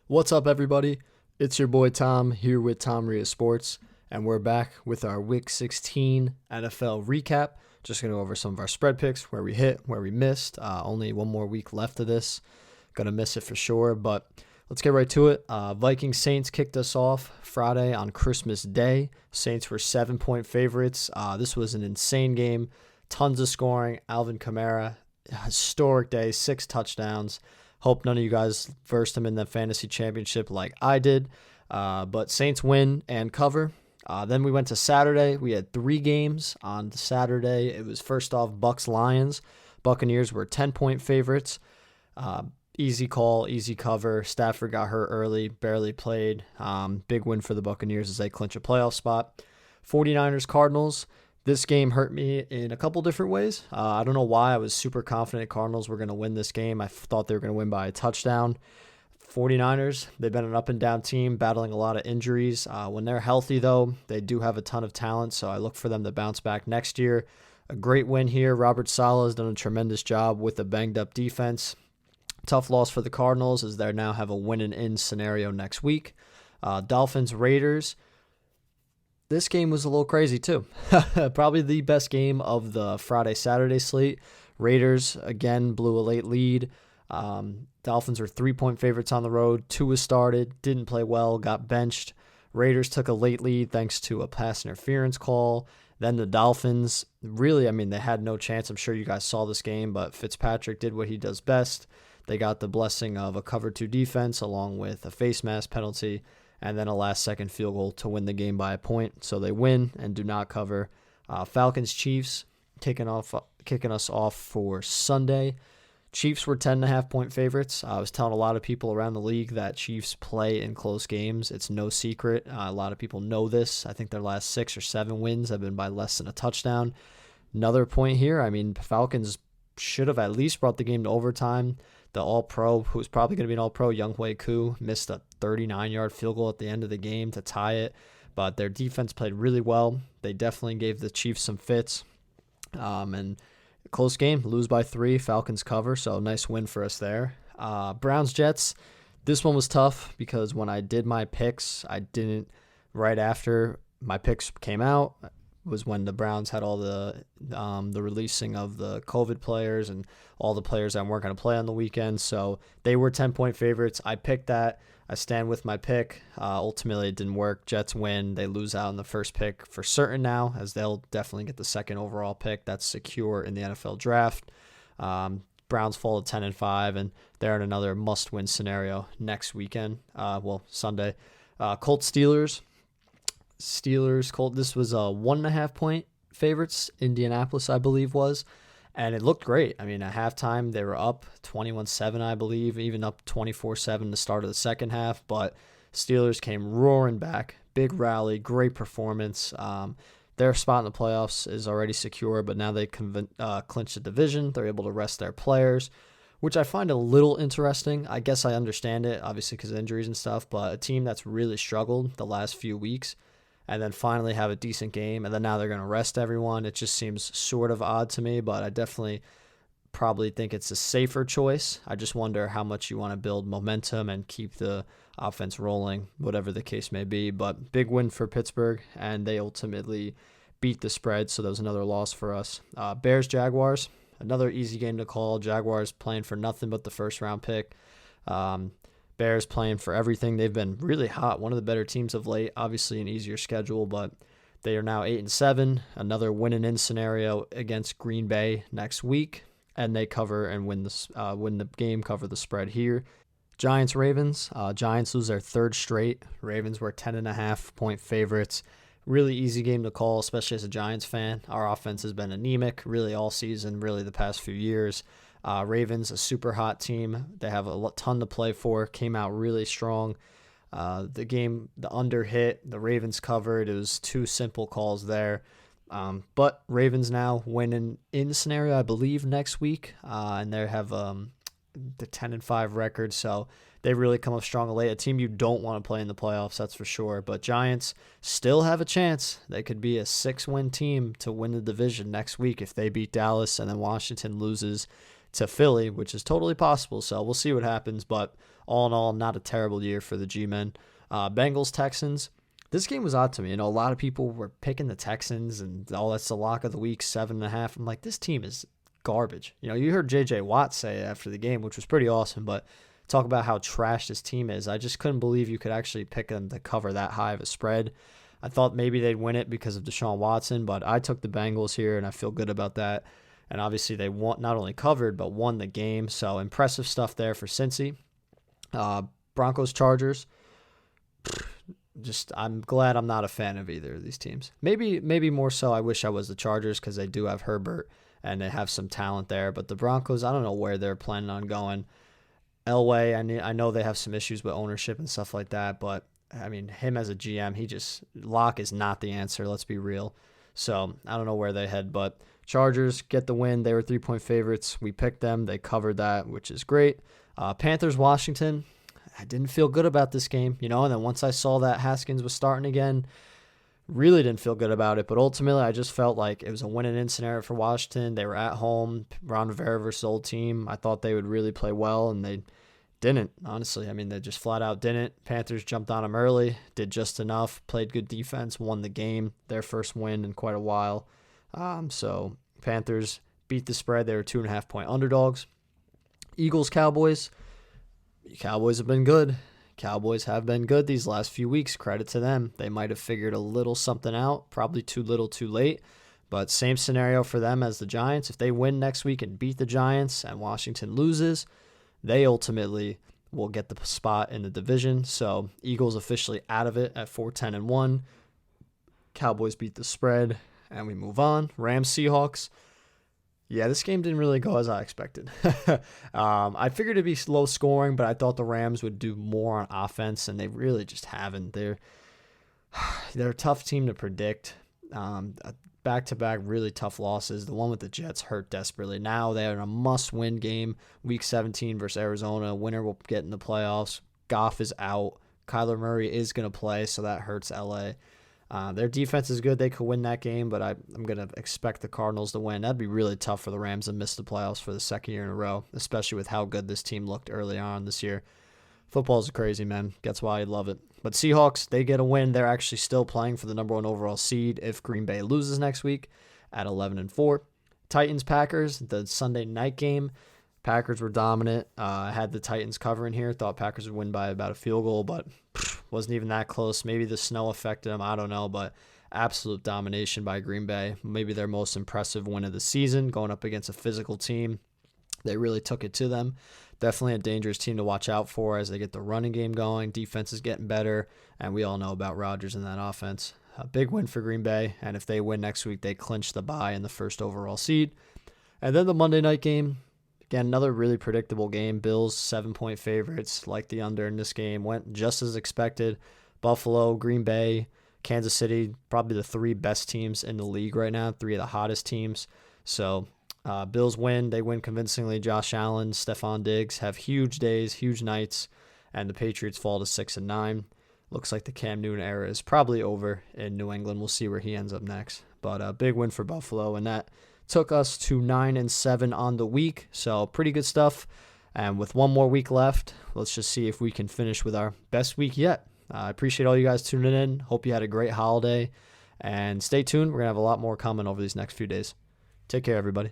What's up, everybody? It's your boy Tom here with Tom Ria Sports, and we're back with our Week 16 NFL recap. Just going to go over some of our spread picks, where we hit, where we missed. Only one more week left of this. Going to miss it for sure, but let's get right to it. Vikings Saints kicked us off Friday on Christmas Day. Saints were 7-point favorites. This was an insane game. Tons of scoring. Alvin Kamara, historic day, 6 touchdowns. Hope none of you guys versed him in the fantasy championship like I did. But Saints win and cover. Then we went to Saturday. We had 3 games on Saturday. It was first off Bucs-Lions. Buccaneers were 10-point favorites. Easy call, easy cover. Stafford got hurt early, barely played. Big win for the Buccaneers as they clinch a playoff spot. 49ers-Cardinals. This game hurt me in a couple different ways. I don't know why. I was super confident Cardinals were going to win this game. I thought they were going to win by a touchdown. 49ers, they've been an up-and-down team, battling a lot of injuries. When they're healthy, though, they do have a ton of talent, so I look for them to bounce back next year. A great win here. Robert Saleh has done a tremendous job with a banged-up defense. Tough loss for the Cardinals as they now have a win-and-in scenario next week. Dolphins-Raiders. This game was a little crazy, too. Probably the best game of the Friday-Saturday slate. Raiders, again, blew a late lead. Dolphins were 3-point favorites on the road. Tua started, didn't play well, got benched. Raiders took a late lead thanks to a pass interference call. Then the Dolphins, really, they had no chance. I'm sure you guys saw this game, but Fitzpatrick did what he does best. They got the blessing of a cover 2 defense along with a face mask penalty and then a last-second field goal to win the game by a point. So they win and do not cover. Falcons-Chiefs kicking us off for Sunday. Chiefs were 10.5-point favorites. I was telling a lot of people around the league that Chiefs play in close games. It's no secret. A lot of people know this. I think their last 6 or 7 wins have been by less than a touchdown. Another point here, Falcons should have at least brought the game to overtime. The All-Pro, who's probably going to be an All-Pro, Younghoe Koo, missed a 39-yard field goal at the end of the game to tie it. But their defense played really well. They definitely gave the Chiefs some fits. And close game, lose by 3, Falcons cover, so nice win for us there. Browns-Jets, this one was tough because when I did my picks, I didn't, right after my picks came out, was when the Browns had all the releasing of the COVID players and all the players that weren't going to play on the weekend. So they were 10-point favorites. I picked that. I stand with my pick. Ultimately, it didn't work. Jets win. They lose out on the first pick for certain now, as they'll definitely get the second overall pick. That's secure in the NFL draft. Browns fall to 10-5, and they're in another must-win scenario next weekend. Sunday. Colts Steelers. Colt. This was a 1.5-point favorites. Indianapolis, I believe, was. And it looked great. At halftime, they were up 21-7, I believe, even up 24-7 the start of the second half. But Steelers came roaring back. Big rally, great performance. Their spot in the playoffs is already secure, but now they clinch the division. They're able to rest their players, which I find a little interesting. I guess I understand it, obviously, because of injuries and stuff. But a team that's really struggled the last few weeks and then finally have a decent game, and then now they're going to rest everyone. It just seems sort of odd to me, but I definitely probably think it's a safer choice. I just wonder how much you want to build momentum and keep the offense rolling, whatever the case may be. But big win for Pittsburgh, and they ultimately beat the spread, so that was another loss for us. Bears-Jaguars, another easy game to call. Jaguars playing for nothing but the first-round pick. Bears playing for everything. They've been really hot. One of the better teams of late. Obviously an easier schedule, but they are now 8-7. Another win-and-in scenario against Green Bay next week, and they cover and win the game, cover the spread here. Giants-Ravens. Giants lose their 3rd straight. Ravens were 10.5-point favorites. Really easy game to call, especially as a Giants fan. Our offense has been anemic really all season, really the past few years. Ravens, a super hot team. They have a ton to play for. Came out really strong. The under hit. The Ravens covered. It was 2 simple calls there. But Ravens now winning in scenario, I believe, next week. And they have the 10-5 record. So they really come up strong late. A team you don't want to play in the playoffs, that's for sure. But Giants still have a chance. They could be a 6-win team to win the division next week if they beat Dallas and then Washington loses to Philly, which is totally possible. So we'll see what happens. But all in all, not a terrible year for the G-men. Bengals, Texans. This game was odd to me. A lot of people were picking the Texans and, that's the lock of the week, 7.5. I'm like, this team is garbage. You heard J.J. Watt say it after the game, which was pretty awesome, but talk about how trash this team is. I just couldn't believe you could actually pick them to cover that high of a spread. I thought maybe they'd win it because of Deshaun Watson, but I took the Bengals here, and I feel good about that. And obviously they not only covered, but won the game, so impressive stuff there for Cincy. Broncos, Chargers. I'm glad I'm not a fan of either of these teams. Maybe more so I wish I was the Chargers because they do have Herbert and they have some talent there. But the Broncos, I don't know where they're planning on going. Elway, I know they have some issues with ownership and stuff like that, but I mean, him as a GM, Locke is not the answer, let's be real. So I don't know where they head, but Chargers get the win. They were 3-point favorites. We picked them. They covered that, which is great. Panthers, Washington. I didn't feel good about this game, and then once I saw that Haskins was starting again, really didn't feel good about it. But ultimately, I just felt like it was a win-and-in scenario for Washington. They were at home, Ron Rivera versus old team. I thought they would really play well, and they didn't, honestly. I mean, they just flat out didn't. Panthers jumped on them early, did just enough, played good defense, won the game, their first win in quite a while. So Panthers beat the spread. They were 2.5-point underdogs. Eagles, Cowboys. Cowboys have been good. Cowboys have been good these last few weeks. Credit to them. They might have figured a little something out, probably too little too late. But same scenario for them as the Giants. If they win next week and beat the Giants and Washington loses, they ultimately will get the spot in the division. So Eagles officially out of it at 4-10-1. Cowboys beat the spread, and we move on. Rams, Seahawks. Yeah, this game didn't really go as I expected. I figured it'd be low scoring, but I thought the Rams would do more on offense, and they really just haven't. They're a tough team to predict. Back-to-back really tough losses. The one with the Jets hurt desperately. Now they're in a must-win game, Week 17 versus Arizona. Winner will get in the playoffs. Goff is out. Kyler Murray is going to play, so that hurts LA. Their defense is good. They could win that game, but I'm going to expect the Cardinals to win. That'd be really tough for the Rams to miss the playoffs for the second year in a row, especially with how good this team looked early on this year. Football's crazy, man. That's why I love it. But Seahawks, they get a win. They're actually still playing for the number 1 overall seed if Green Bay loses next week at 11-4. Titans, Packers, the Sunday night game. Packers were dominant. I had the Titans covering here. Thought Packers would win by about a field goal, but wasn't even that close. Maybe the snow affected them. I don't know, but absolute domination by Green Bay. Maybe their most impressive win of the season, going up against a physical team. They really took it to them. Definitely a dangerous team to watch out for as they get the running game going. Defense is getting better, and we all know about Rodgers and that offense. A big win for Green Bay, and if they win next week, they clinch the bye in the first overall seed. And then the Monday night game. Again, another really predictable game. Bills, 7-point favorites, like the under in this game. Went just as expected. Buffalo, Green Bay, Kansas City, probably the 3 best teams in the league right now, 3 of the hottest teams. So Bills win. They win convincingly. Josh Allen, Stephon Diggs have huge days, huge nights, and the Patriots fall to 6-9. Looks like the Cam Newton era is probably over in New England. We'll see where he ends up next. But a big win for Buffalo, and that took us to 9-7 on the week, so pretty good stuff. And with one more week left, let's just see if we can finish with our best week yet. I appreciate all you guys tuning in. Hope you had a great holiday, and stay tuned. We're going to have a lot more coming over these next few days. Take care, everybody.